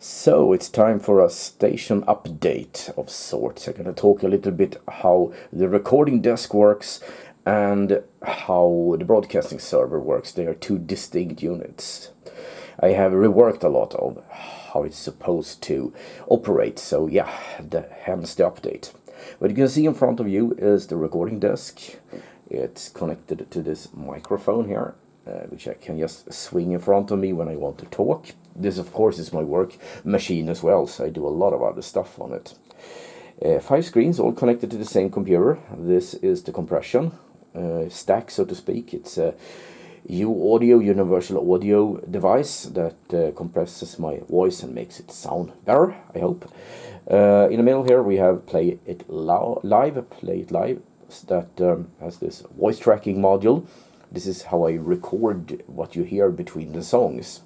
So it's time for a station update of sorts. I'm going to talk a little bit how the recording desk works and how the broadcasting server works. They are two distinct units. I have reworked a lot of how it's supposed to operate, so yeah, hence the update. What you can see in front of you is the recording desk. It's connected to this microphone here, which I can just swing in front of me when I want to talk. This, of course, is my work machine as well, so I do a lot of other stuff on it. 5 screens, all connected to the same computer. This is the compression stack, so to speak. It's a U-Audio, universal audio device that compresses my voice and makes it sound better, I hope. In the middle here we have PlayIt Live, that has this voice tracking module. This is how I record what you hear between the songs.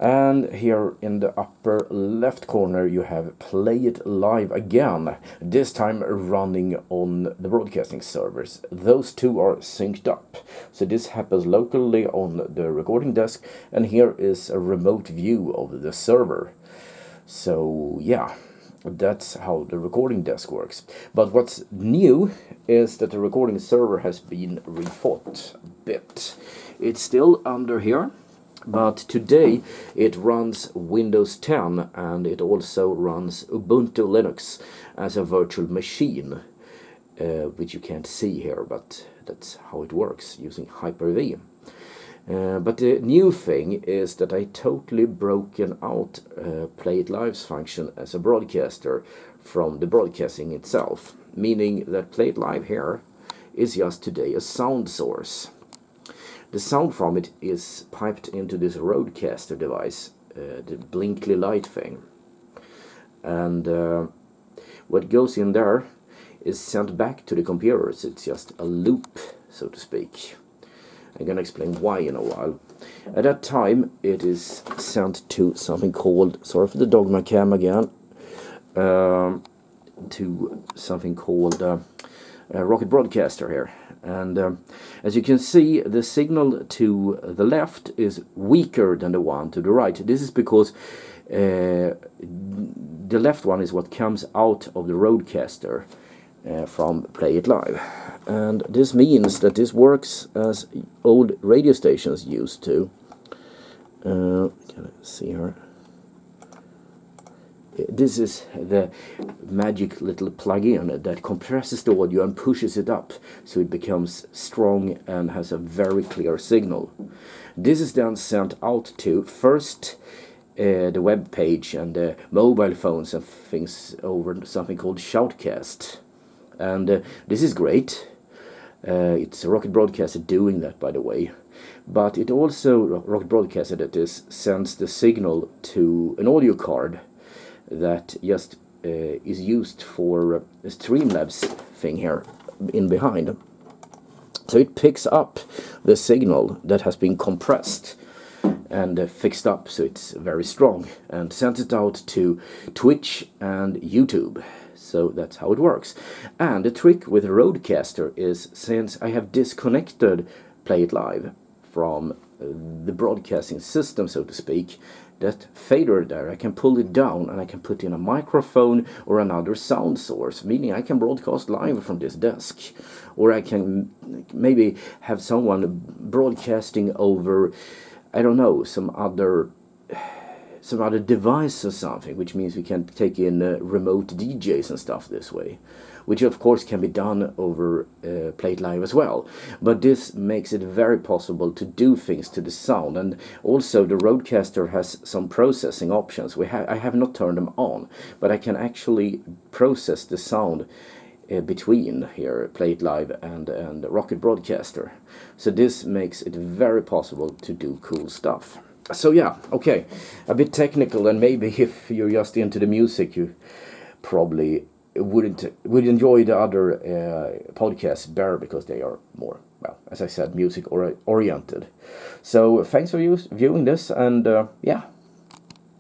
And here in the upper left corner you have PlayIt Live again, this time running on the broadcasting servers. Those two are synced up. So this happens locally on the recording desk, and here is a remote view of the server. So yeah, that's how the recording desk works. But what's new is that the recording server has been rethought a bit. It's still under here, but today it runs Windows 10 and it also runs Ubuntu Linux as a virtual machine, which you can't see here, but that's how it works using Hyper-V. But the new thing is that I totally broken out PlayIt Live's function as a broadcaster from the broadcasting itself, meaning that PlayIt Live here is just today a sound source. The sound from it is piped into this roadcaster device, the blinkly light thing. And what goes in there is sent back to the computers. It's just a loop, so to speak. I'm going to explain why in a while. At that time, it is sent to something called, sorry for the dogma cam again, to something called Rocket Broadcaster here. And as you can see, the signal to the left is weaker than the one to the right. This is because the left one is what comes out of the roadcaster from PlayIt Live. And this means that this works as old radio stations used to. Can I see here? This is the magic little plug-in that compresses the audio and pushes it up so it becomes strong and has a very clear signal. This is then sent out to first the web page and the mobile phones and things over something called Shoutcast. And this is great. It's a Rocket Broadcaster doing that, by the way. But it also, Rocket Broadcaster that is, sends the signal to an audio card that just is used for a Streamlabs thing here in behind. So it picks up the signal that has been compressed and fixed up so it's very strong, and sends it out to Twitch and YouTube. So that's how it works. And the trick with Roadcaster is, since I have disconnected PlayIt Live from the broadcasting system, so to speak, that fader there, I can pull it down and I can put in a microphone or another sound source, meaning I can broadcast live from this desk. Or I can maybe have someone broadcasting over, I don't know, some other device or something, which means we can take in remote DJs and stuff this way, which of course can be done over PlayIt Live as well. But this makes it very possible to do things to the sound, and also the Roadcaster has some processing options. I have not turned them on, but I can actually process the sound between here PlayIt Live and Rocket Broadcaster. So this makes it very possible to do cool stuff. So yeah, okay, a bit technical, and maybe if you're just into the music, you probably would enjoy the other podcasts better because they are more, well, as I said, music oriented. So thanks for viewing this, and yeah.